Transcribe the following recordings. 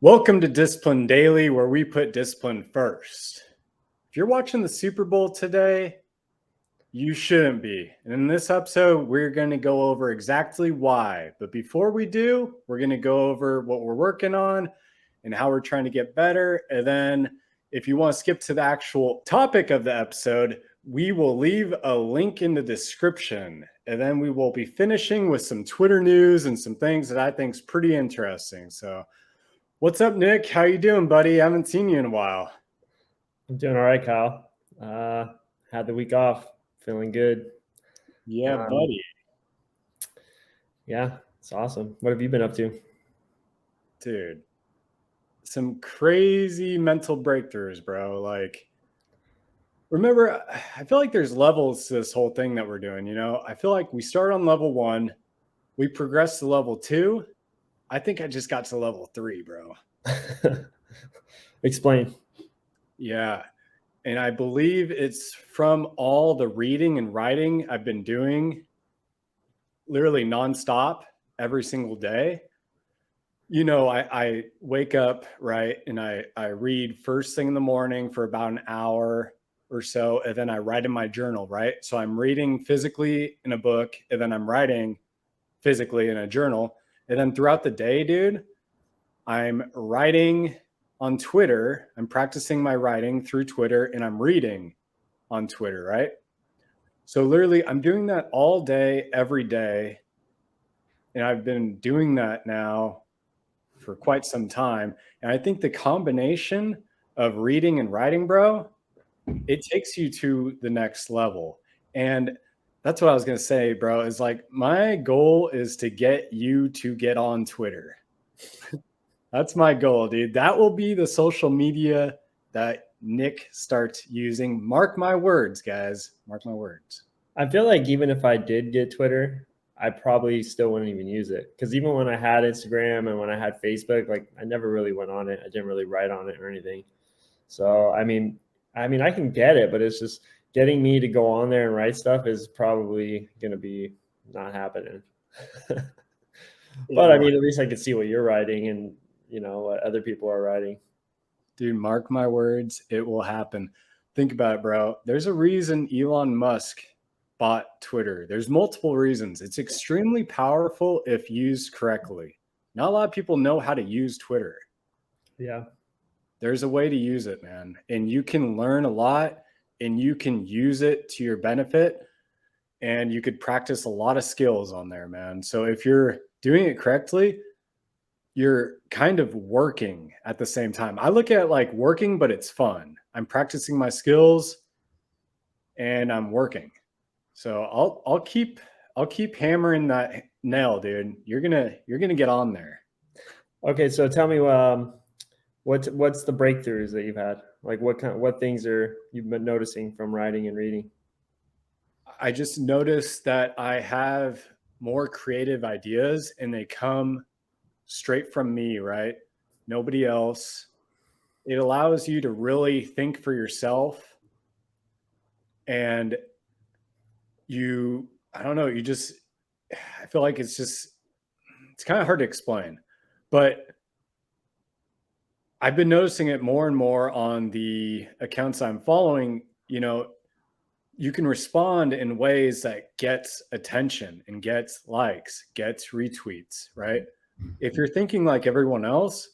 Welcome to Discipline Daily, where we put discipline first. If you're watching the Super Bowl today, you shouldn't be. And in this episode, we're going to go over exactly why. But before we do, we're going to go over what we're working on and how we're trying to get better. And then if you want to skip to the actual topic of the episode, we will leave a link in the description. And then we will be finishing with some Twitter news and some things that I think is pretty interesting. So what's up, Nick? How you doing, buddy? I haven't seen you in a while. I'm doing all right, Kyle. Had the week off, feeling good. Yeah, buddy. Yeah, it's awesome. What have you been up to? Dude, some crazy mental breakthroughs, bro. Like, remember, I feel like there's levels to this whole thing that we're doing. I feel like we start on level 1, we progress to level 2. I think I just got to level 3, bro. Explain. Yeah. And I believe it's from all the reading and writing I've been doing literally nonstop every single day. I wake up, right, and I read first thing in the morning for about an hour or so, and then I write in my journal, right? So I'm reading physically in a book, and then I'm writing physically in a journal. And then throughout the day, dude, I'm writing on Twitter. I'm practicing my writing through Twitter, and I'm reading on Twitter, right? So literally, I'm doing that all day, every day. And I've been doing that now for quite some time. And I think the combination of reading and writing, bro, it takes you to the next level. And that's what I was going to say, bro, is like my goal is to get you to get on Twitter. That's my goal, dude. That will be the social media that Nick starts using. Mark my words, guys. Mark my words. I feel like even if I did get Twitter, I probably still wouldn't even use it. Because even when I had Instagram and when I had Facebook, like I never really went on it. I didn't really write on it or anything. So I mean, I can get it, but it's just getting me to go on there and write stuff is probably going to be not happening. But I mean, at least I can see what you're writing and what other people are writing. Dude, mark my words, it will happen. Think about it, bro. There's a reason Elon Musk bought Twitter. There's multiple reasons. It's extremely powerful if used correctly. Not a lot of people know how to use Twitter. Yeah. There's a way to use it, man. And you can learn a lot and you can use it to your benefit. And you could practice a lot of skills on there, man. So if you're doing it correctly, you're kind of working at the same time. I look at it like working, but it's fun. I'm practicing my skills and I'm working. So I'll keep hammering that nail, dude. You're gonna get on there. Okay, so tell me, what's the breakthroughs that you've had? Like what things are you've been noticing from writing and reading? I just noticed that I have more creative ideas and they come straight from me, right? Nobody else. It allows you to really think for yourself. And I don't know, I feel like it's kind of hard to explain. But I've been noticing it more and more on the accounts I'm following. You can respond in ways that gets attention and gets likes, gets retweets, right? If you're thinking like everyone else,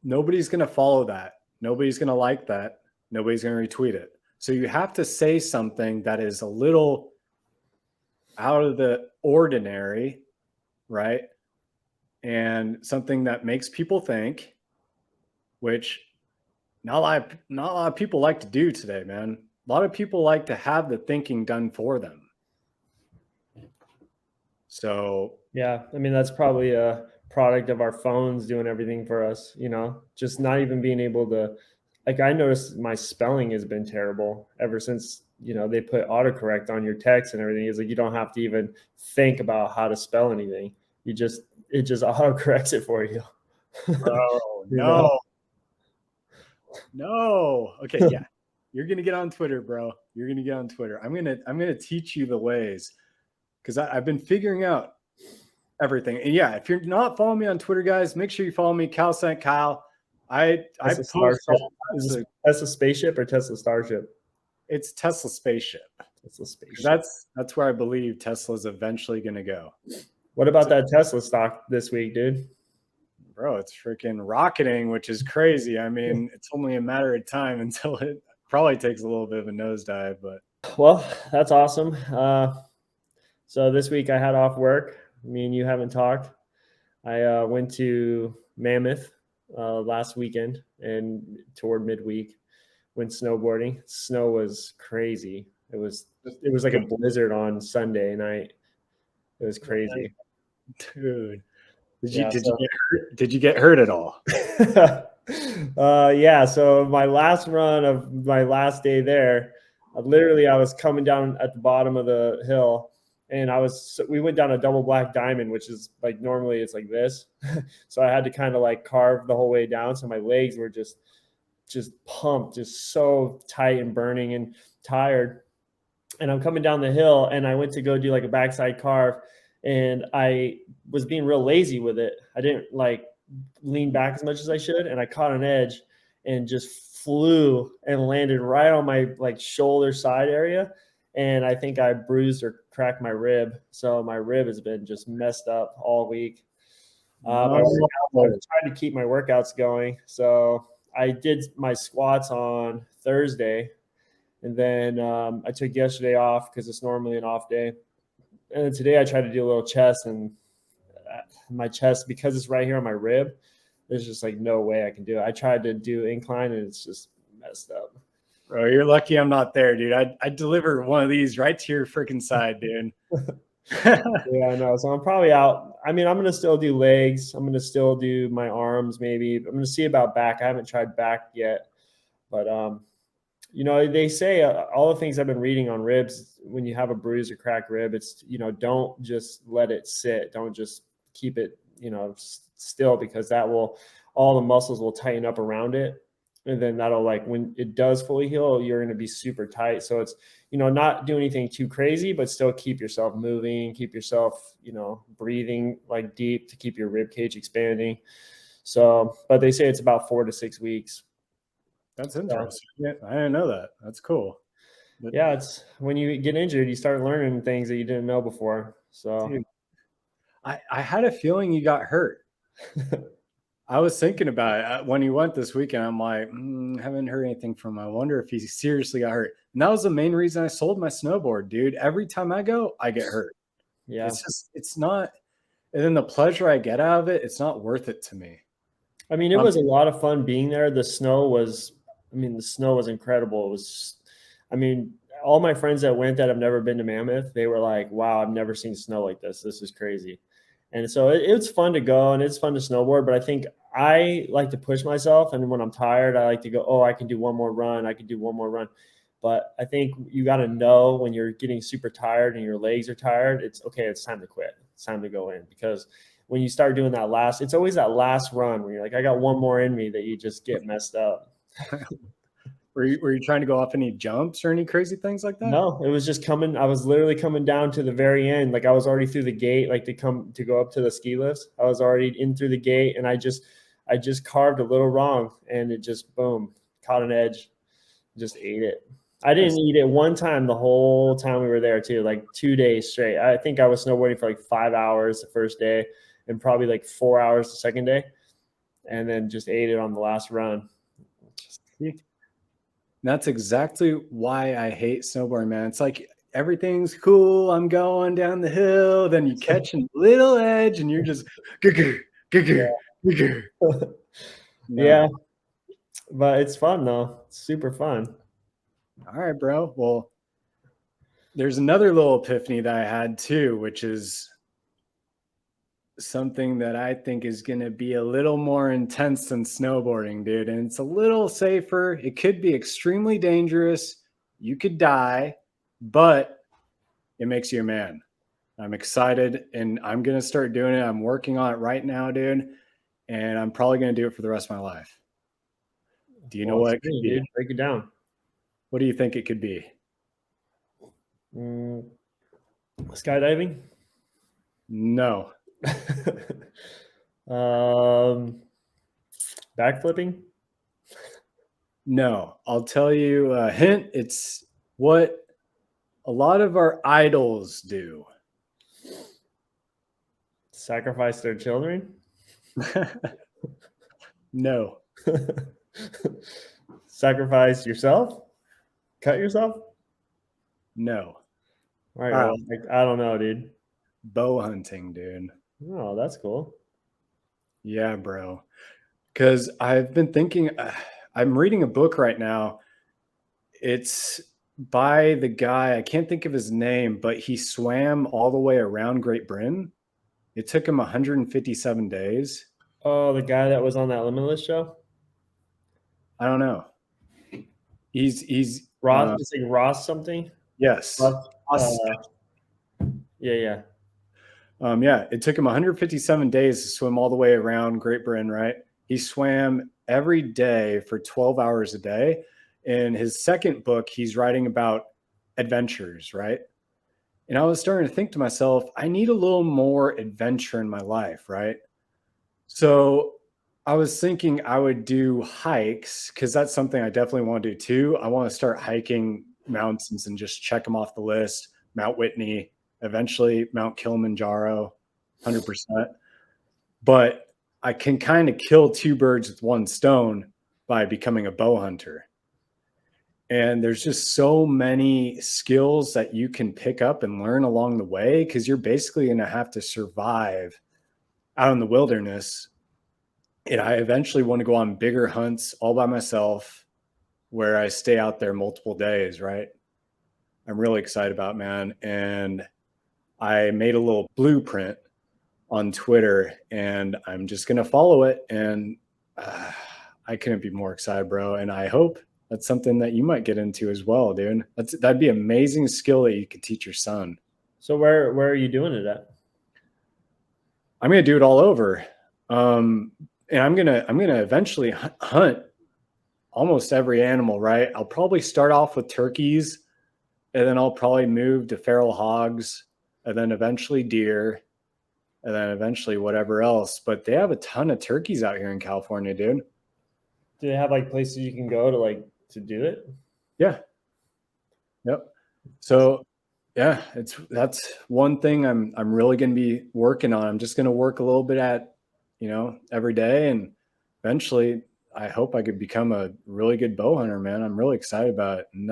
nobody's going to follow that. Nobody's going to like that. Nobody's going to retweet it. So you have to say something that is a little out of the ordinary, right? And something that makes people think, which not a lot of people like to do today, man. A lot of people like to have the thinking done for them. So Yeah, I mean that's probably a product of our phones doing everything for us, just not even being able to, like, I noticed my spelling has been terrible ever since, they put autocorrect on your text and everything. It's like you don't have to even think about how to spell anything. It just autocorrects it for you. bro, no. No. Okay, yeah. You're gonna get on Twitter, bro. You're gonna get on Twitter. I'm gonna teach you the ways because I've been figuring out everything. And yeah, if you're not following me on Twitter, guys, make sure you follow me, Cal St. Kyle. I Tesla post Starship. all Is types this of, Tesla Spaceship or Tesla Starship? it's Tesla Spaceship. Tesla Spaceship. That's where I believe Tesla's eventually going to go. What about that Tesla stock this week, dude? Bro, it's freaking rocketing, which is crazy. I mean, it's only a matter of time until it probably takes a little bit of a nosedive, but well, that's awesome. So this week I had off work. Me and you haven't talked. I went to Mammoth last weekend and toward midweek. Went snowboarding. Snow was crazy. It was like a blizzard on Sunday night. It was crazy. Dude, did so, you get hurt at all? Yeah. So my last run of my last day there, I was coming down at the bottom of the hill, and we went down a double black diamond, which is like normally it's like this. So I had to kind of like carve the whole way down. So my legs were just pumped, just so tight and burning and tired. And I'm coming down the hill, and I went to go do like a backside carve, and I was being real lazy with it. I didn't like lean back as much as I should, and I caught an edge and just flew and landed right on my like shoulder side area. And I think I bruised or cracked my rib. So my rib has been just messed up all week. I tried to keep my workouts going. So I did my squats on Thursday, and then I took yesterday off because it's normally an off day. And then today I tried to do a little chest, and my chest, because it's right here on my rib, there's just like no way I can do it. I tried to do incline, and it's just messed up. Bro, you're lucky I'm not there, dude. I'd deliver one of these right to your freaking side, dude. Yeah, I know. So I'm probably out. I mean, I'm going to still do legs. I'm going to still do my arms, maybe. I'm going to see about back. I haven't tried back yet. But, they say all the things I've been reading on ribs, when you have a bruise or cracked rib, it's, don't just let it sit. Don't just keep it, still, because all the muscles will tighten up around it. And then that'll, like, when it does fully heal, you're going to be super tight. So it's, not do anything too crazy, but still keep yourself moving, keep yourself, breathing like deep to keep your rib cage expanding. So, but they say it's about 4 to 6 weeks. That's interesting. Yeah, I didn't know that. That's cool. But, yeah, it's when you get injured, you start learning things that you didn't know before. So dude, I had a feeling you got hurt. I was thinking about it when you went this weekend. I'm like, haven't heard anything from him. I wonder if he seriously got hurt. And that was the main reason I sold my snowboard, dude. Every time I go, I get hurt. Yeah. It's not, and then the pleasure I get out of it, it's not worth it to me. I mean, it was a lot of fun being there. The snow was incredible. It was, all my friends that went that have never been to Mammoth, they were like, wow, I've never seen snow like this. This is crazy. And so it's fun to go, and it's fun to snowboard, but I think I like to push myself. And when I'm tired, I like to go, oh, I can do one more run. I can do one more run. But I think you got to know when you're getting super tired and your legs are tired, it's okay. It's time to quit. It's time to go in, because when you start doing that it's always that last run where you're like, I got one more in me, that you just get messed up. Were you trying to go off any jumps or any crazy things like that? No, it was just I was literally coming down to the very end. Like, I was already through the gate, like to go up to the ski lifts. I was already in through the gate, and I just carved a little wrong, and it just, boom, caught an edge, just ate it. I didn't eat it one time the whole time we were there too, like 2 days straight. I think I was snowboarding for like 5 hours the first day and probably like 4 hours the second day, and then just ate it on the last run. That's exactly why I hate snowboarding, man. It's like everything's cool. I'm going down the hill. Then you catch a little edge and you're just, Yeah. But it's fun though. It's super fun. All right, bro. Well, there's another little epiphany that I had too, which is something that I think is going to be a little more intense than snowboarding, dude. And it's a little safer. It could be extremely dangerous. You could die, but it makes you a man. I'm excited, and I'm going to start doing it. I'm working on it right now, dude. And I'm probably going to do it for the rest of my life. Do you know what it could be? Dude, break it down. What do you think it could be? Skydiving? No. Backflipping? No, I'll tell you a hint. It's what a lot of our idols do. Sacrifice their children? No, Sacrifice yourself? Cut yourself? no. All right, All right, well, I don't know, dude. bow hunting, dude. Oh, that's cool. Yeah, bro. Because I've been thinking, I'm reading a book right now. It's by the guy, I can't think of his name, but he swam all the way around Great Britain. It took him 157 days. Oh, the guy that was on that Limitless show? I don't know. He's Ross, it's like Ross something? yes. Ross, yeah. Yeah, it took him 157 days to swim all the way around Great Britain, right? He swam every day for 12 hours a day. In his second book, he's writing about adventures, right? And I was starting to think to myself, I need a little more adventure in my life, right? So I was thinking I would do hikes because that's something I definitely want to do too. I want to start hiking mountains and just check them off the list. Mount Whitney, eventually Mount Kilimanjaro, 100%. But I can kind of kill two birds with one stone by becoming a bow hunter. And there's just so many skills that you can pick up and learn along the way because you're basically going to have to survive out in the wilderness. And I eventually want to go on bigger hunts all by myself where I stay out there multiple days, right? I'm really excited about, man. And I made a little blueprint on Twitter and I'm just going to follow it. And I couldn't be more excited, bro. And I hope that's something that you might get into as well, dude. That'd be an amazing skill that you could teach your son. So where are you doing it at? I'm going to do it all over. And I'm going to eventually hunt almost every animal, right? I'll probably start off with turkeys and then I'll probably move to feral hogs and then eventually deer and then eventually whatever else. But they have a ton of turkeys out here in California, dude. Do they have like places you can go to do it? Yeah. Yep. So yeah, that's one thing I'm really going to be working on. I'm just going to work a little bit at, every day, and eventually I hope I could become a really good bow hunter, man. I'm really excited about it. And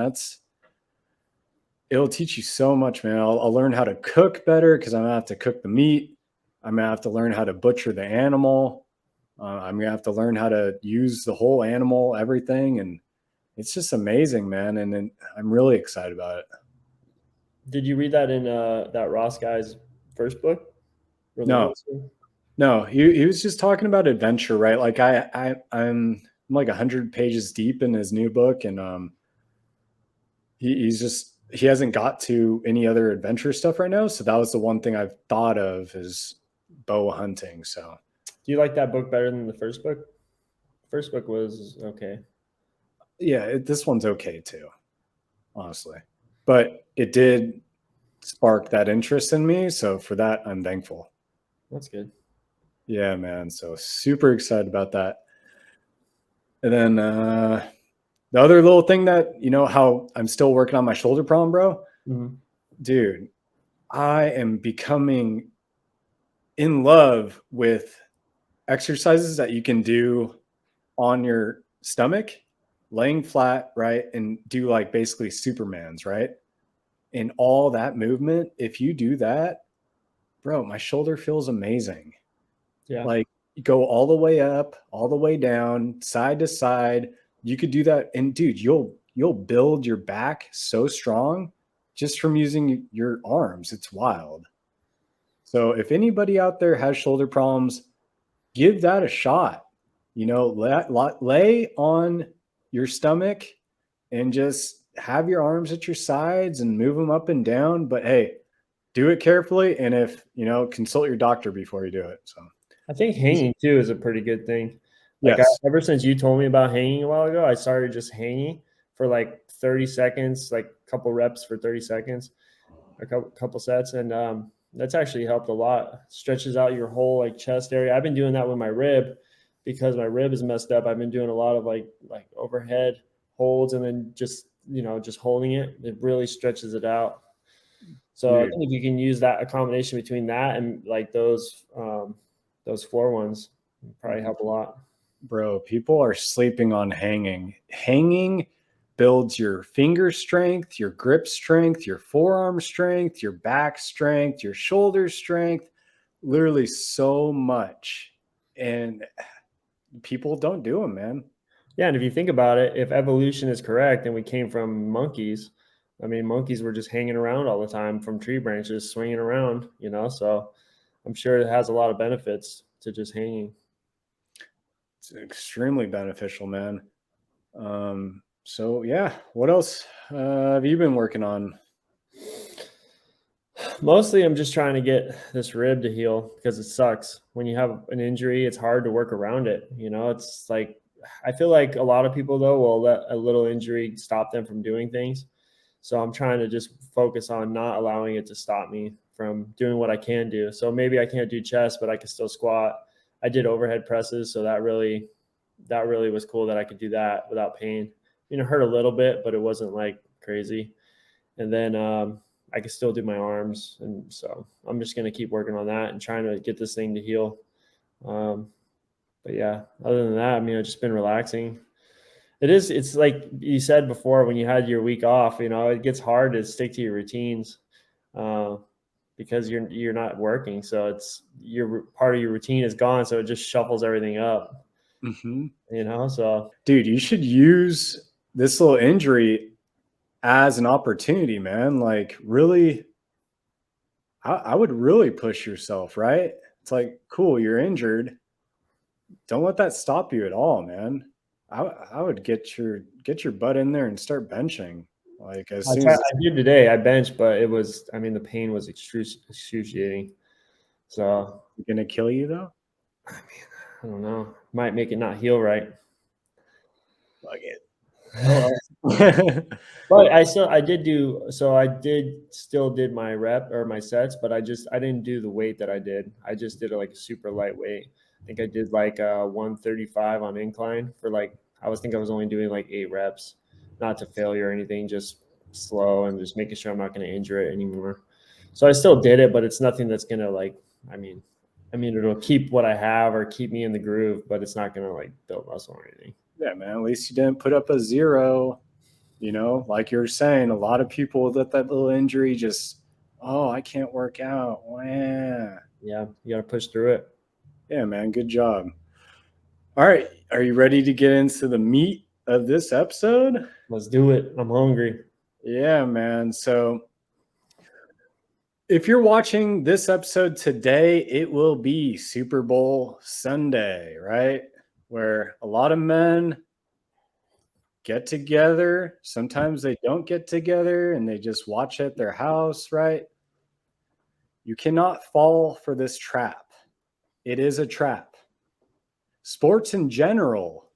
it'll teach you so much, man. I'll learn how to cook better because I'm gonna have to cook the meat. I'm gonna have to learn how to butcher the animal. I'm gonna have to learn how to use the whole animal, everything, and it's just amazing, man. And I'm really excited about it. Did you read that in that Ross guy's first book? No, no, he was just talking about adventure, right? Like I'm like 100 pages deep in his new book, and he hasn't got to any other adventure stuff right now. So that was the one thing I've thought of is bow hunting. So Do you like that book better than the first book? First book was okay. yeah, this one's okay too, honestly. But it did spark that interest in me. So for that, I'm thankful. That's good. Yeah, man. So super excited about that. And then the other little thing that, how I'm still working on my shoulder problem, bro. Mm-hmm. Dude, I am becoming in love with exercises that you can do on your stomach, laying flat, right? And do like basically Superman's, right? And all that movement, if you do that, bro, my shoulder feels amazing. Yeah. Like you go all the way up, all the way down, side to side. You could do that. And dude, you'll build your back so strong just from using your arms. It's wild. So if anybody out there has shoulder problems, give that a shot. Lay on your stomach and just have your arms at your sides and move them up and down. But hey, do it carefully. And if, consult your doctor before you do it. So I think hanging too is a pretty good thing. Like yes. ever since you told me about hanging a while ago, I started just hanging for like 30 seconds, like a couple reps for 30 seconds, a couple sets. And That's actually helped a lot. Stretches out your whole like chest area. I've been doing that with my rib because my rib is messed up. I've been doing a lot of like overhead holds and then just just holding it. It really stretches it out. So I Dude, think if you can use that, a combination between that and like those floor ones, probably help a lot. bro, people are sleeping on hanging. Hanging builds your finger strength, your grip strength, your forearm strength, your back strength, your shoulder strength, literally so much. And people don't do them, man. Yeah, and if you think about it, if evolution is correct and we came from monkeys, I mean, monkeys were just hanging around all the time from tree branches, swinging around, so I'm sure it has a lot of benefits to just hanging. It's extremely beneficial, man. So yeah, what else have you been working on? Mostly, I'm just trying to get this rib to heal because it sucks. When you have an injury, it's hard to work around it. It's like I feel like a lot of people though will let a little injury stop them from doing things. So I'm trying to just focus on not allowing it to stop me from doing what I can do. So maybe I can't do chest, but I can still squat. I did overhead presses, so that really was cool that I could do that without pain. It hurt a little bit, but it wasn't like crazy. And then I can still do my arms, and so I'm just gonna keep working on that and trying to get this thing to heal. Um, but yeah, other than that, I mean, I've just been relaxing. It's like you said before, when you had your week off, it gets hard to stick to your routines uh, because you're not working. So it's your part of your routine is gone. So it just shuffles everything up, Mm-hmm. so Dude, you should use this little injury as an opportunity, man. Like, really, I would really push yourself, right? It's like, cool, you're injured. Don't let that stop you at all, man. I would get your butt in there and start benching. Like as soon as I did today. I benched, but I mean, the pain was excruciating. So it's gonna kill you though. I mean, I don't know. Might make it not heal right. Fuck it. Oh well. But I did my rep or my sets, but I didn't do the weight that I did. I just did like a super lightweight. I think I did like 135 on incline for like I was only doing like 8 reps, not to failure or anything, just slow and just making sure I'm not going to injure it anymore. So I still did it, but it's nothing that's gonna like. I mean, it'll keep what I have or keep me in the groove, but it's not gonna like build muscle or anything. Yeah, man. At least you didn't put up a zero. Like you're saying, a lot of people let that little injury just, oh, I can't work out. Wah. Yeah, you got to push through it. Yeah, man. Good job. All right. Are you ready to get into the meat of this episode? Let's do it. I'm hungry. Yeah, man. So if you're watching this episode today, it will be Super Bowl Sunday, right? Where a lot of men get together. Sometimes they don't get together and they just watch at their house, right? You cannot fall for this trap. It is a trap. Sports in general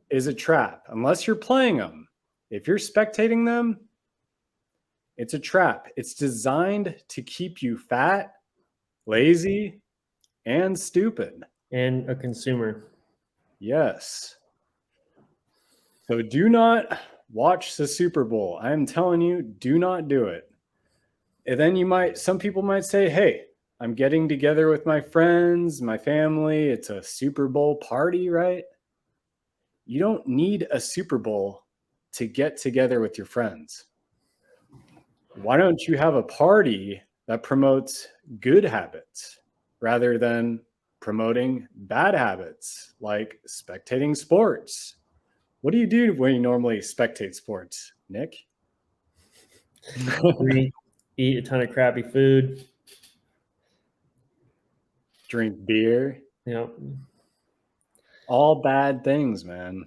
is a trap, unless you're playing them. If you're spectating them, it's a trap. It's designed to keep you fat, lazy, and stupid. And a consumer. Yes. So do not watch the Super Bowl. I am telling you, do not do it. And then some people might say, hey, I'm getting together with my friends, my family. It's a Super Bowl party, right? You don't need a Super Bowl to get together with your friends. Why don't you have a party that promotes good habits rather than promoting bad habits like spectating sports? What do you do when you normally spectate sports, Nick? Drink, eat a ton of crappy food. Drink beer. Yep. All bad things, man.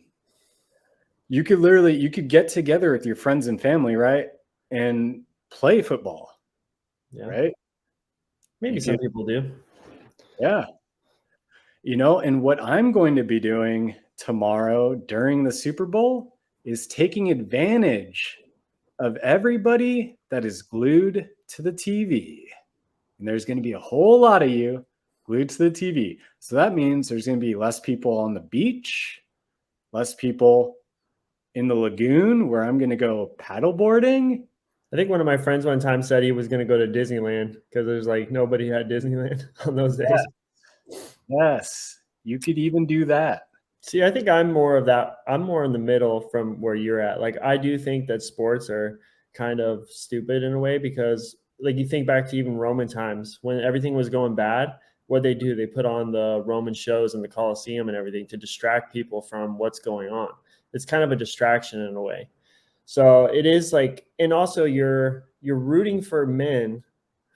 You could get together with your friends and family, right? And play football, Yeah. right? Maybe some people do. Yeah. And what I'm going to be doing tomorrow during the Super Bowl is taking advantage of everybody that is glued to the TV. and there's going to be a whole lot of you glued to the TV. So that means there's going to be less people on the beach, less people in the lagoon where I'm going to go paddleboarding. I think one of my friends one time said he was going to go to Disneyland because there's like nobody had Disneyland on those days. Yes, you could even do that. See, I think I'm more of that. I'm more in the middle from where you're at. Like, I do think that sports are kind of stupid in a way because, like, you think back to even Roman times when everything was going bad. What they do, they put on the Roman shows in the Colosseum and everything to distract people from what's going on. It's kind of a distraction in a way. So it is like, and also you're rooting for men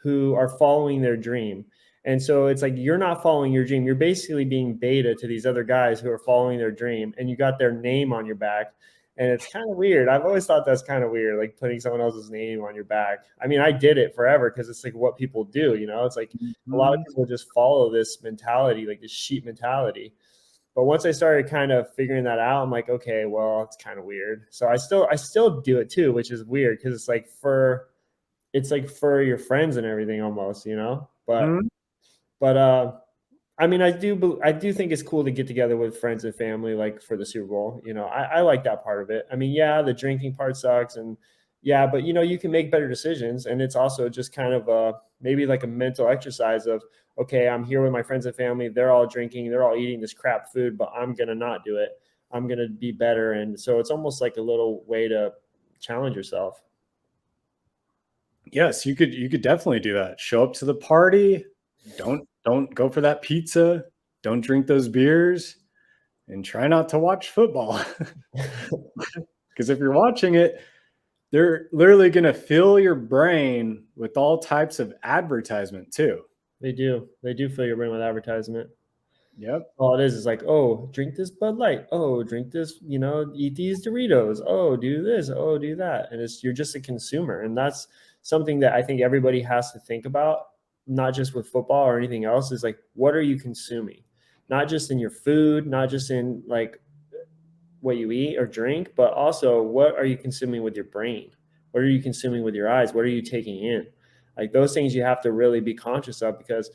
who are following their dream. And so it's like you're not following your dream. You're basically being beta to these other guys who are following their dream, and you got their name on your back. And it's kind of weird. I've always thought that's kind of weird, like putting someone else's name on your back. I mean, I did it forever because it's like what people do, you know? It's like a lot of people just follow this mentality, like this sheep mentality. But once I started kind of figuring that out, I'm like, okay, well, it's kind of weird. So I still do it too, which is weird because it's like for your friends and everything almost, you know? Mhm. But I mean, I do think it's cool to get together with friends and family, like for the Super Bowl. You know, I like that part of it. I mean, yeah, the drinking part sucks, and yeah, but you know, you can make better decisions, and it's also just kind of maybe like a mental exercise of, okay, I'm here with my friends and family. They're all drinking, they're all eating this crap food, but I'm gonna not do it. I'm gonna be better, and so it's almost like a little way to challenge yourself. Yes, you could definitely do that. Show up to the party. Don't go for that pizza. Don't drink those beers, and try not to watch football. Because if you're watching it, they're literally going to fill your brain with all types of advertisement too. They do fill your brain with advertisement. Yep. All it is like, oh, drink this Bud Light. Oh, drink this, you know, eat these Doritos. Oh, do this. Oh, do that. And you're just a consumer. And that's something that I think everybody has to think about, not just with football or anything else, is like, what are you consuming? Not just in your food, not just in like what you eat or drink, but also what are you consuming with your brain? What are you consuming with your eyes? What are you taking in? Like those things you have to really be conscious of because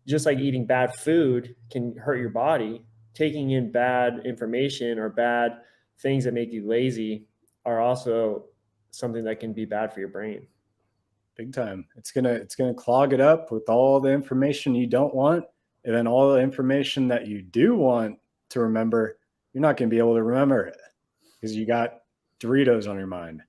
just like eating bad food can hurt your body, taking in bad information or bad things that make you lazy are also something that can be bad for your brain. Big time. It's gonna clog it up with all the information you don't want, and then all the information that you do want to remember, you're not gonna be able to remember it because you got Doritos on your mind.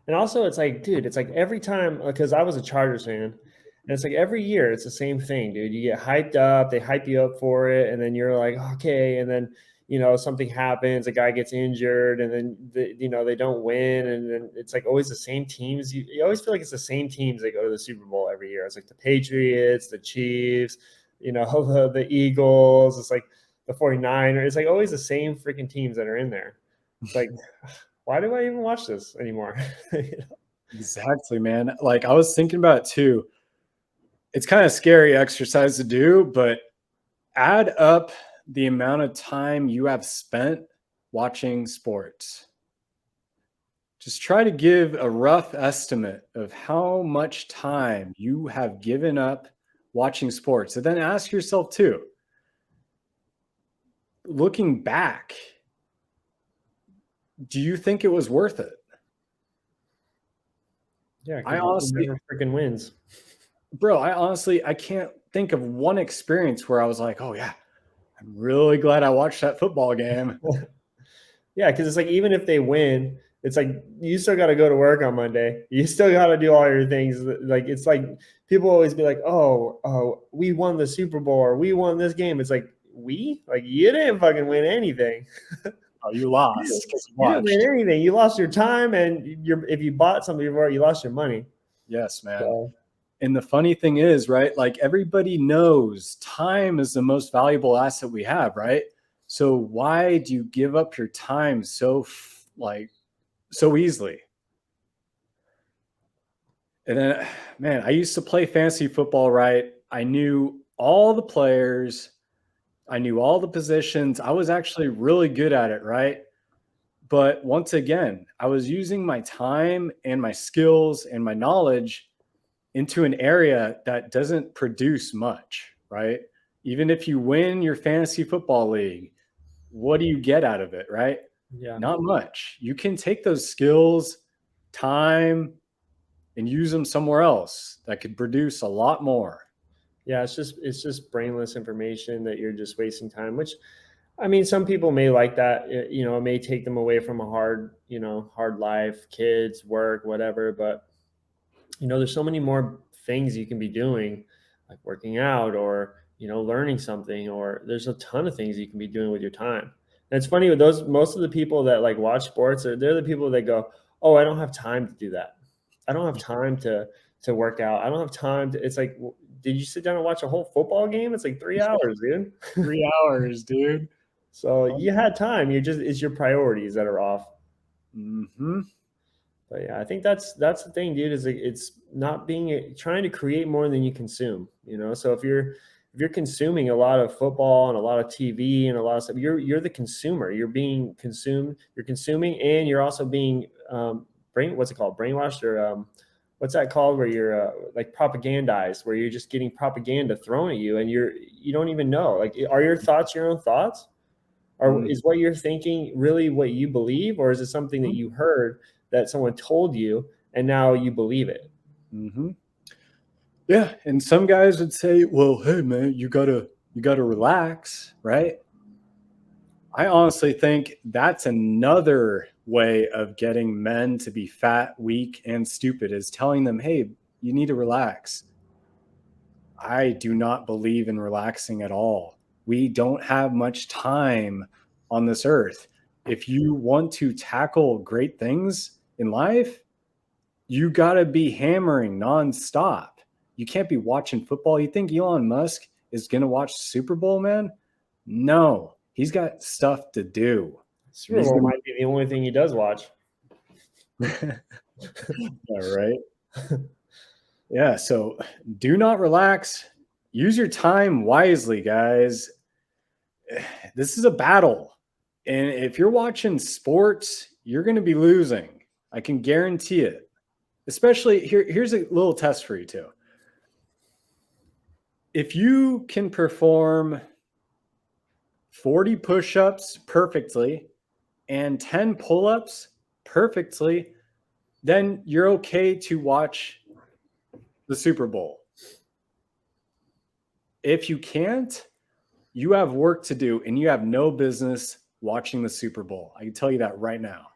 And also, it's like, dude, it's like every time, because I was a Chargers fan, and it's like every year it's the same thing, dude. You get hyped up, they hype you up for it, and then you're like, okay, and then you know something happens, a guy gets injured, and then you know they don't win, and then it's like always the same teams. You always feel like it's the same teams that go to the Super Bowl every year. It's like the Patriots, the Chiefs, you know, the Eagles. It's like the 49ers. It's like always the same freaking teams that are in there. It's like why do I even watch this anymore? You know? Exactly, man. Like I was thinking about it too. It's kind of scary exercise to do, but add up the amount of time you have spent watching sports. Just try to give a rough estimate of how much time you have given up watching sports. And then ask yourself, too, looking back, do you think it was worth it? Yeah, I because it honestly, never freaking wins. bro, I can't think of one experience where I was like, oh, yeah, I'm really glad I watched that football game. Yeah, because it's like even if they win, it's like you still got to go to work on Monday. You still got to do all your things. Like it's like people always be like, "Oh, we won the Super Bowl or we won this game." It's like like you didn't fucking win anything. Oh, you You lost because you you didn't win watched. anything. You lost your time, and if you bought something before, you lost your money. Yes, man. So And the funny thing is, right? Like everybody knows time is the most valuable asset we have, right? So why do you give up your time like so easily? And then, man, I used to play fantasy football, right? I knew all the players, I knew all the positions. I was actually really good at it, right? But once again, I was using my time and my skills and my knowledge into an area that doesn't produce much, right? Even if you win your fantasy football league, what do you get out of it, right? Yeah. Not much. You can take those skills, time, and use them somewhere else that could produce a lot more. Yeah, it's just brainless information that you're just wasting time, which I mean, some people may like that. It may take them away from a hard life, kids, work, whatever. But there's so many more things you can be doing, like working out or learning something, or there's a ton of things you can be doing with your time. And it's funny with those most of the people that like watch sports, they're the people that go, "Oh, I don't have time to do that. I don't have time to work out. I don't have time to." It's like, did you sit down and watch a whole football game? It's like 3 hours, dude. 3 hours, dude. So you had time. It's your priorities that are off. Mm-hmm. But yeah, I think that's the thing, dude. Is it's not trying to create more than you consume. So if you're consuming a lot of football and a lot of TV and a lot of stuff, you're the consumer. You're being consumed. You're consuming, and you're also being what's it called? Brainwashed, or what's that called? Where you're like propagandized, where you're just getting propaganda thrown at you, and you don't even know. Like, are your thoughts your own thoughts? Or is what you're thinking really what you believe, or is it something that you heard that someone told you and now you believe it? Mm-hmm. Yeah, and some guys would say, "Well, hey man, you gotta relax, right?" I honestly think that's another way of getting men to be fat, weak, and stupid, is telling them, "Hey, you need to relax." I do not believe in relaxing at all. We don't have much time on this earth. If you want to tackle great things in life, you got to be hammering nonstop. You can't be watching football. You think Elon Musk is going to watch Super Bowl, man? No, he's got stuff to do. And Super he's Bowl going might be the only thing he does watch. to, all right. Yeah. So do not relax. Use your time wisely, guys. This is a battle. And if you're watching sports, you're going to be losing. I can guarantee it. Especially here's a little test for you too. If you can perform 40 push-ups perfectly and 10 pull-ups perfectly, then you're okay to watch the Super Bowl. If you can't, you have work to do and you have no business watching the Super Bowl. I can tell you that right now.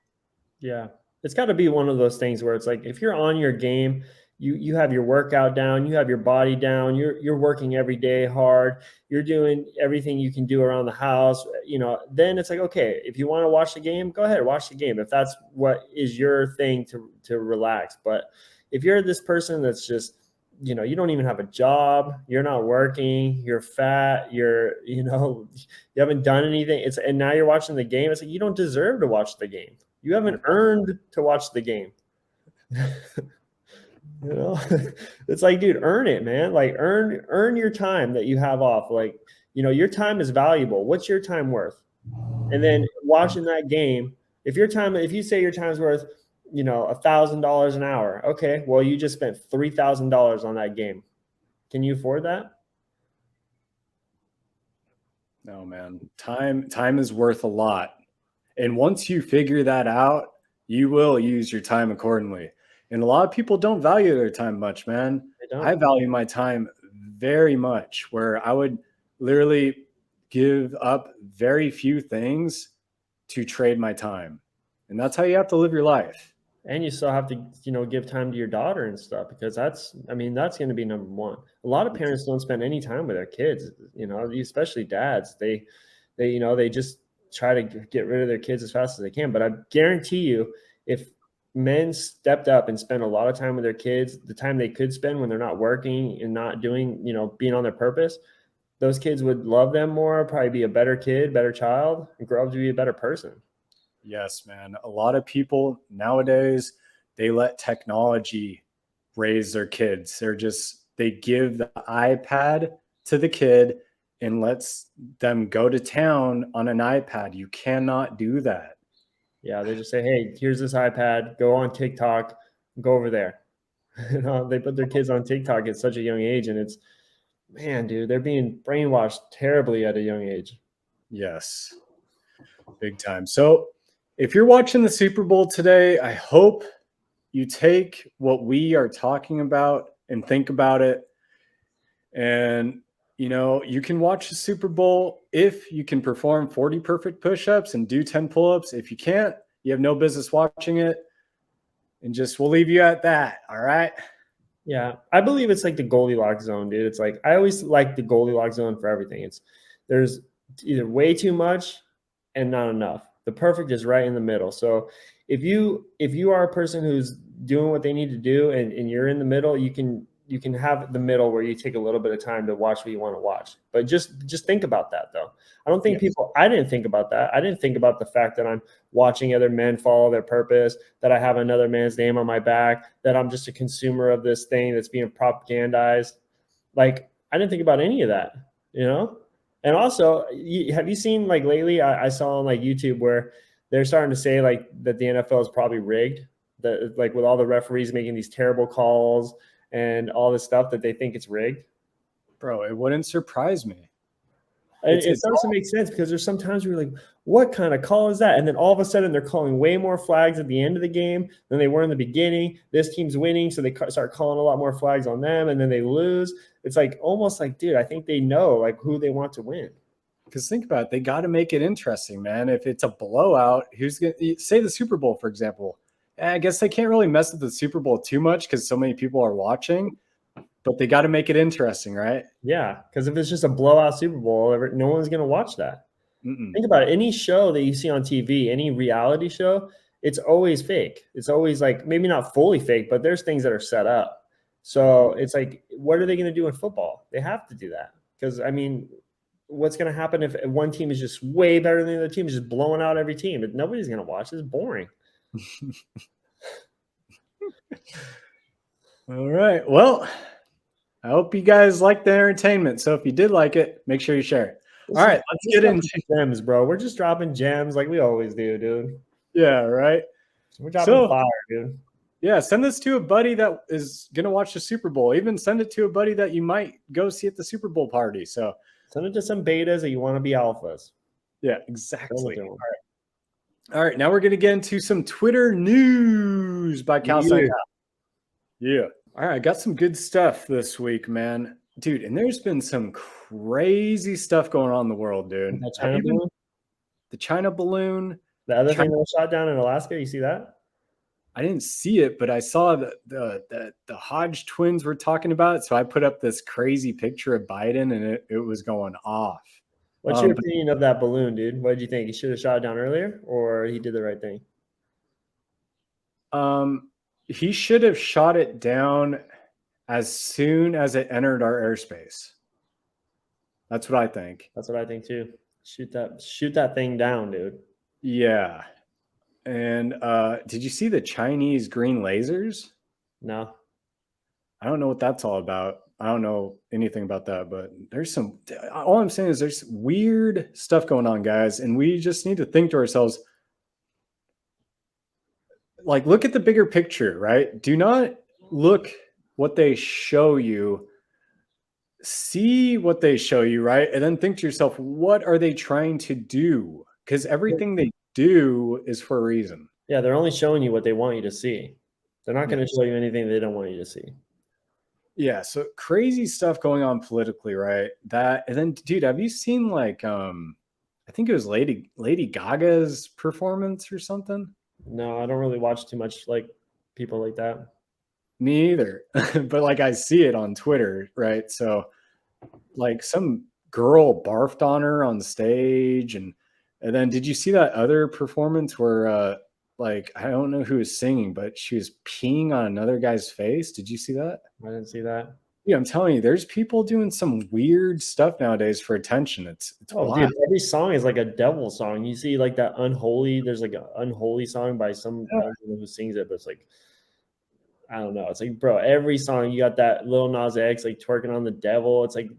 Yeah. It's got to be one of those things where it's like, if you're on your game, you have your workout down, you have your body down, you're working every day hard, you're doing everything you can do around the house, then it's like, okay, if you want to watch the game, go ahead, watch the game, if that's what is your thing to relax. But if you're this person that's just, you don't even have a job, you're not working, you're fat, you haven't done anything, and now you're watching the game, it's like, you don't deserve to watch the game. You haven't earned to watch the game. It's like, dude, earn it, man. Like, earn your time that you have off. Like, your time is valuable. What's your time worth? And then watching that game, if you say your time's worth, $1,000 an hour, okay, well, you just spent $3,000 on that game. Can you afford that? No, man. Time is worth a lot. And once you figure that out, you will use your time accordingly. And a lot of people don't value their time much, man. They don't. I value my time very much, where I would literally give up very few things to trade my time. And that's how you have to live your life. And you still have to, give time to your daughter and stuff, because that's going to be number one. A lot of parents don't spend any time with their kids, especially dads. They just try to get rid of their kids as fast as they can. But I guarantee you, if men stepped up and spent a lot of time with their kids, the time they could spend when they're not working and not doing, being on their purpose, those kids would love them more, probably be a better kid, better child, and grow up to be a better person. Yes, man. A lot of people nowadays, they let technology raise their kids. They give the iPad to the kid and lets them go to town on an iPad. You cannot do that. Yeah, they just say, hey, here's this iPad, go on TikTok, go over there. You know, they put their kids on TikTok at such a young age, and it's, man, dude, they're being brainwashed terribly at a young age. Yes, big time. So if you're watching the Super Bowl today, I hope you take what we are talking about and think about it. And, you can watch the Super Bowl if you can perform 40 perfect push ups and do 10 pull ups. If you can't, you have no business watching it. And we'll leave you at that. All right. Yeah, I believe it's like the Goldilocks zone, dude. It's like I always like the Goldilocks zone for everything. There's either way too much and not enough. The perfect is right in the middle. So if you are a person who's doing what they need to do and you're in the middle, you can have the middle where you take a little bit of time to watch what you want to watch. But just think about that though. Yes. I didn't think about that. I didn't think about the fact that I'm watching other men follow their purpose, that I have another man's name on my back, that I'm just a consumer of this thing that's being propagandized. Like, I didn't think about any of that, you know? And also, have you seen like lately? I saw on like YouTube where they're starting to say like that the NFL is probably rigged, that like with all the referees making these terrible calls and all this stuff that they think it's rigged. Bro, it wouldn't surprise me. And It's it it's starts to make sense because there's sometimes we're like, what kind of call is that? And then all of a sudden they're calling way more flags at the end of the game than they were in the beginning. This team's winning, so they start calling a lot more flags on them, and then they lose. It's like almost like, dude, I think they know like who they want to win. because think about it, they got to make it interesting, man. If it's a blowout, who's going to say the Super Bowl, for example? I guess they can't really mess with the Super Bowl too much because so many people are watching, but they got to make it interesting, right? Yeah, because if it's just a blowout Super Bowl, no one's going to watch that. Mm-mm. Think about it. Any show that you see on TV, any reality show, it's always fake. It's always like maybe not fully fake, but there's things that are set up. So it's like, what are they going to do in football? They have to do that because I mean, what's going to happen if one team is just way better than the other team, is just blowing out every team? Nobody's going to watch. It's boring. All right. Well, I hope you guys like the entertainment. So if you did like it, make sure you share it. All right, let's get into gems, bro. We're just dropping gems like we always do, dude. yeah, right. We're dropping fire, dude. Yeah, send this to a buddy that is gonna watch the Super Bowl. Even send it to a buddy that you might go see at the Super Bowl party. So send it to some betas that you want to be alphas. Yeah, exactly. All right. Now we're gonna get into some Twitter news by Cal Science. Yeah. All right, I got some good stuff this week, man. Dude, and there's been some crazy stuff going on in the world, dude. The China balloon. The other thing that was shot down in Alaska, you see that? I didn't see it, but I saw that the Hodge twins were talking about it. So I put up this crazy picture of Biden and it was going off. What's your opinion of that balloon, dude? What did you think? He should have shot it down earlier or he did the right thing? He should have shot it down as soon as it entered our airspace. That's what I think. That's what I think too. Shoot that thing down, dude. Yeah. And did you see the Chinese green lasers? No. I don't know what that's all about. I don't know anything about that, but all I'm saying is there's weird stuff going on, guys. And we just need to think to ourselves, like, look at the bigger picture, right? Do not look what they show you. See what they show you, right? And then think to yourself, what are they trying to do? Because everything they do is for a reason. Yeah, they're only showing you what they want you to see. They're not going to show you anything they don't want you to see. Yeah, so crazy stuff going on politically, right? And then, dude, have you seen like I think it was Lady Gaga's performance or something? No, I don't really watch too much like people like that. Me either. But like I see it on Twitter, right? So like some girl barfed on her on stage and then did you see that other performance where like I don't know who was singing, but she was peeing on another guy's face? Did you see that? I didn't see that. Yeah, I'm telling you, there's people doing some weird stuff nowadays for attention. It's wild. Dude, every song is like a devil song. You see like that unholy, there's like an unholy song by some, I don't know who sings it, but it's like, I don't know. It's like, bro, every song you got that Lil Nas X like twerking on the devil. It's like,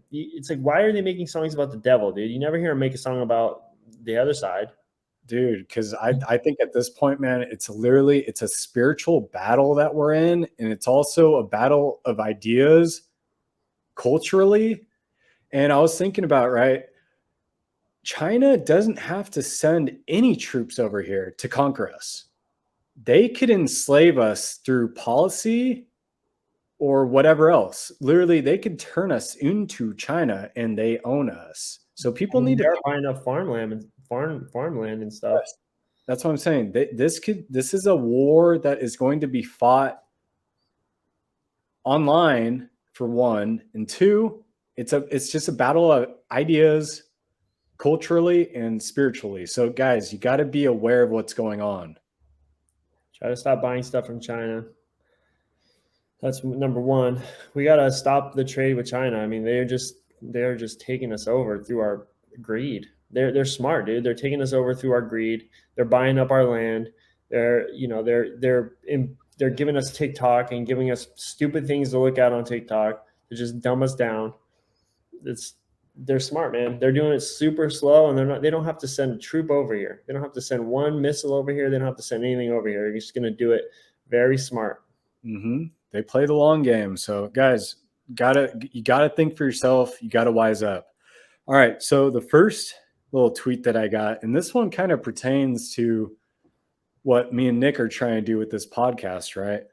why are they making songs about the devil, dude? You never hear him make a song about the other side. dude, because I think at this point, man, it's a spiritual battle that we're in, and it's also a battle of ideas culturally. And I was thinking about, right, China doesn't have to send any troops over here to conquer us. They could enslave us through policy or whatever else. Literally, they could turn us into China and they own us. So people I mean, need to they're think buying up farmland and stuff. about this. That's what I'm saying. This is a war that is going to be fought online for one, and two, it's just a battle of ideas culturally and spiritually. So guys, you got to be aware of what's going on. Try to stop buying stuff from China. That's number one. We got to stop the trade with China. I mean, they're just taking us over through our greed. They're smart, dude. They're taking us over through our greed. They're buying up our land. They're giving us TikTok and giving us stupid things to look at on TikTok to just dumb us down. They're smart, man. They're doing it super slow, and they don't have to send a troop over here. They don't have to send one missile over here. They don't have to send anything over here. They're just going to do it very smart. Mm-hmm. They play the long game. So guys, you gotta think for yourself. You gotta wise up. All right. So the first little tweet that I got, and this one kind of pertains to what me and Nick are trying to do with this podcast, right?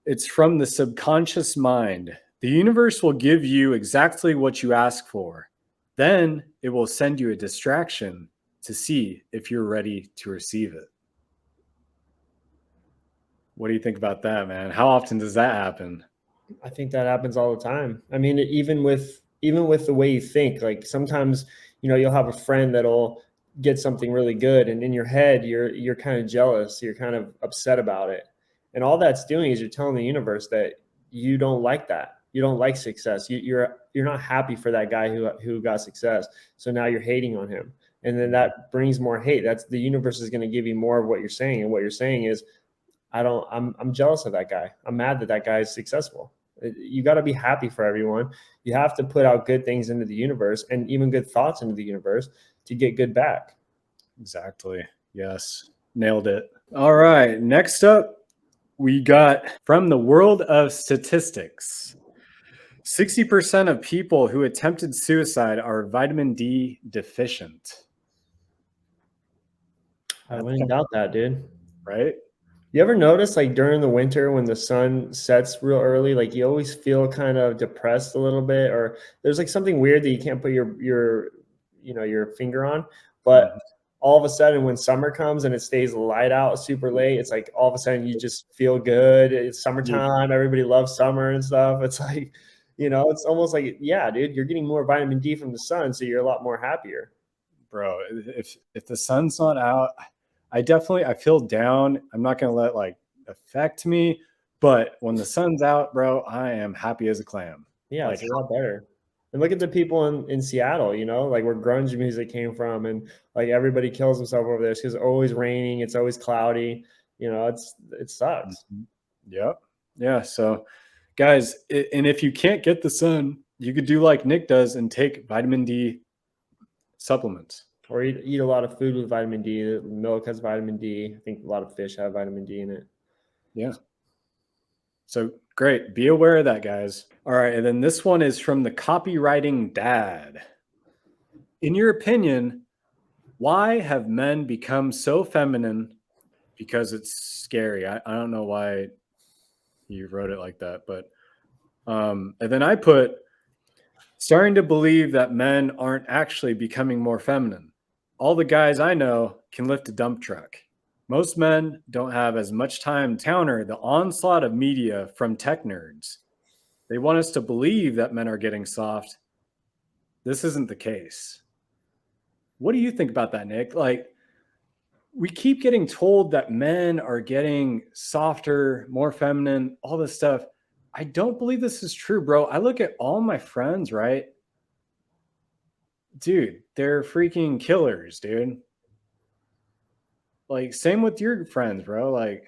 It's from the subconscious mind. The universe will give you exactly what you ask for. Then it will send you a distraction to see if you're ready to receive it. What do you think about that, man? How often does that happen? I think that happens all the time. I mean, even with the way you think, like sometimes, you'll have a friend that'll get something really good, and in your head, you're kind of jealous, you're kind of upset about it. And all that's doing is you're telling the universe that you don't like that. You don't like success. You're not happy for that guy who got success. So now you're hating on him. And then that brings more hate. That's the universe is going to give you more of what you're saying. And what you're saying is, I'm jealous of that guy. I'm mad that guy is successful. You got to be happy for everyone. You have to put out good things into the universe and even good thoughts into the universe to get good back. Exactly. Yes. Nailed it. All right. Next up, we got from the world of statistics. 60% of people who attempted suicide are vitamin D deficient. I wouldn't doubt that, dude. Right? You ever notice, like during the winter when the sun sets real early, like you always feel kind of depressed a little bit, or there's like something weird that you can't put your finger on. But all of a sudden when summer comes and it stays light out super late, it's like all of a sudden you just feel good. It's summertime, everybody loves summer and stuff. It's like, it's almost like, yeah, dude, you're getting more vitamin D from the sun, so you're a lot more happier. Bro, if the sun's not out, I feel down. I'm not going to let like affect me, but when the sun's out, bro, I am happy as a clam. Yeah, Like, it's a lot better. And look at the people in Seattle, like where grunge music came from, and like everybody kills himself over there because it's always raining, it's always cloudy. It sucks. Yep. Yeah. So, guys, and if you can't get the sun, you could do like Nick does and take vitamin D supplements. Or eat a lot of food with vitamin D. Milk has vitamin D. I think a lot of fish have vitamin D in it. Yeah. So great. Be aware of that, guys. All right. And then this one is from the copywriting dad. In your opinion, why have men become so feminine? Because it's scary. I don't know why you wrote it like that, but and then I put starting to believe that men aren't actually becoming more feminine. All the guys I know can lift a dump truck. Most men don't have as much time to counter the onslaught of media from tech nerds. They want us to believe that men are getting soft. This isn't the case. What do you think about that, Nick? Like, we keep getting told that men are getting softer, more feminine, all this stuff. I don't believe this is true, bro. I look at all my friends, right? Dude, they're freaking killers, dude. Like, same with your friends, bro. Like,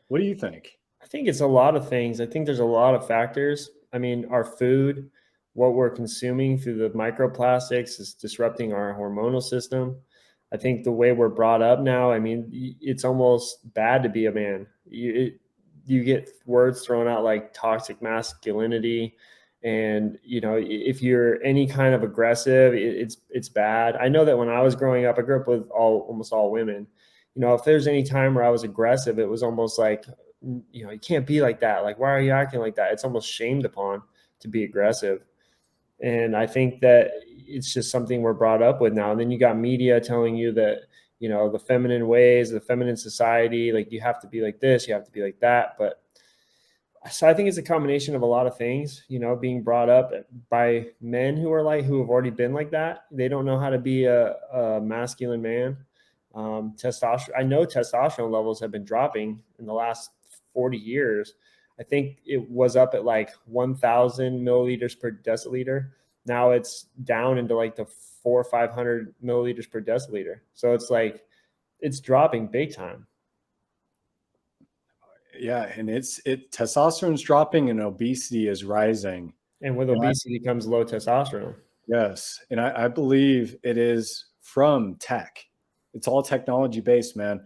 what do you think? I think it's a lot of things. I think there's a lot of factors. I mean, our food, what we're consuming through the microplastics is disrupting our hormonal system. I think the way we're brought up now, I mean, it's almost bad to be a man. You get words thrown out like toxic masculinity, and if you're any kind of aggressive, it's bad. I know that when I was growing up, I grew up with almost all women. If there's any time where I was aggressive, it was almost like, you can't be like that. Like, why are you acting like that? It's almost shamed upon to be aggressive. And I think that it's just something we're brought up with now. And then you got media telling you that, the feminine ways, the feminine society, like you have to be like this, you have to be like that. But so I think it's a combination of a lot of things, being brought up by men who have already been like that. They don't know how to be a masculine man. Testosterone. I know testosterone levels have been dropping in the last 40 years. I think it was up at like 1,000 milliliters per deciliter. Now it's down into like the 400 or 500 milliliters per deciliter. So it's like, it's dropping big time. Yeah. And testosterone's dropping and obesity is rising. And with obesity comes low testosterone. Yes. And I believe it is from tech. It's all technology based, man.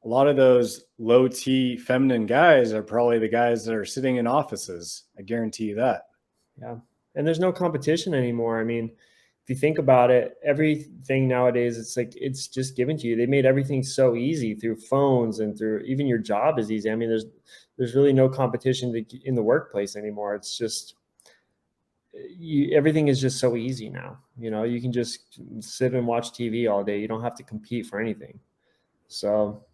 A lot of those low T feminine guys are probably the guys that are sitting in offices. I guarantee you that. Yeah. And there's no competition anymore. I mean, if you think about it, everything nowadays, it's like, it's just given to you. They made everything so easy through phones and through even your job is easy. I mean, there's really no competition in the workplace anymore. It's just, everything is just so easy now. You can just sit and watch TV all day. You don't have to compete for anything. So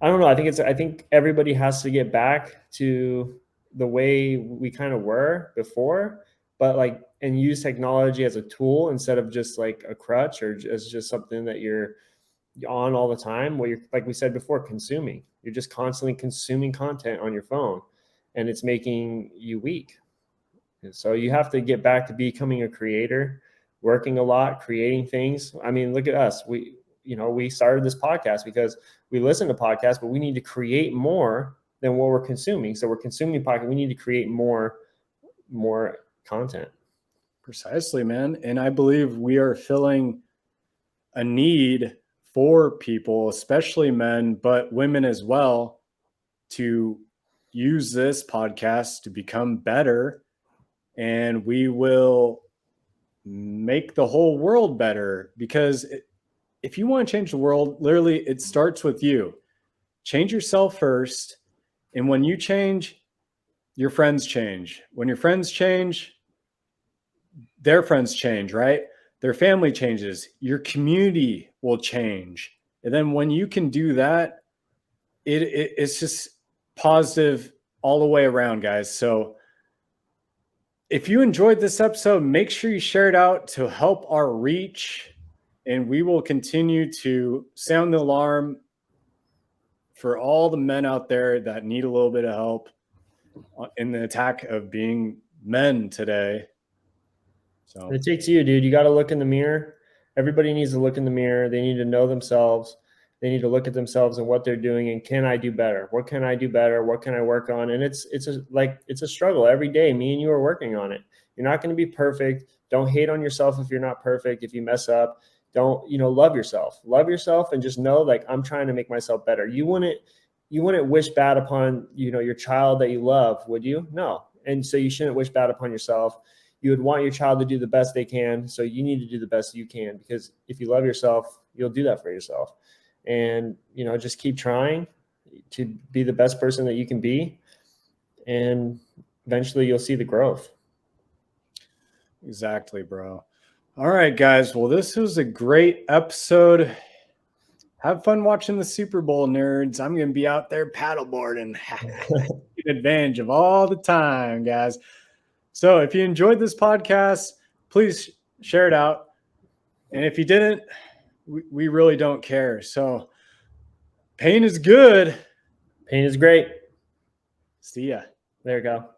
I don't know. I think everybody has to get back to the way we kind of were before, but and use technology as a tool instead of just like a crutch or as just something that you're on all the time. Where you're, like we said before, consuming. You're just constantly consuming content on your phone, and it's making you weak. And so you have to get back to becoming a creator, working a lot, creating things. I mean, look at us. We started this podcast because we listen to podcasts, but we need to create more than what we're consuming. So we're consuming podcast. We need to create more content. Precisely, man. And I believe we are filling a need for people, especially men, but women as well, to use this podcast to become better. And we will make the whole world better, because if you want to change the world, literally, it starts with you. Change yourself first. And when you change, your friends change. When your friends change, their friends change, right? Their family changes. Your community will change. And then when you can do that, it's just positive all the way around, guys. So if you enjoyed this episode, make sure you share it out to help our reach. And we will continue to sound the alarm for all the men out there that need a little bit of help in the attack of being men today. So it takes you, dude. You got to look in the mirror. Everybody needs to look in the mirror. They need to know themselves. They need to look at themselves and what they're doing. And can I do better? What can I do better? What can I work on? And it's a struggle every day. Me and you are working on it. You're not going to be perfect. Don't hate on yourself if you're not perfect. If you mess up, don't, love yourself. Love yourself and just know, like, I'm trying to make myself better. You wouldn't wish bad upon, your child that you love, would you? No. And so you shouldn't wish bad upon yourself. You would want your child to do the best they can. So you need to do the best you can, because if you love yourself, you'll do that for yourself. And, just keep trying to be the best person that you can be. And eventually you'll see the growth. Exactly, bro. All right, guys. Well, this was a great episode. Have fun watching the Super Bowl, nerds. I'm going to be out there paddleboarding. Taking advantage of all the time, guys. So if you enjoyed this podcast, please share it out. And if you didn't, we really don't care. So pain is good. Pain is great. See ya. There you go.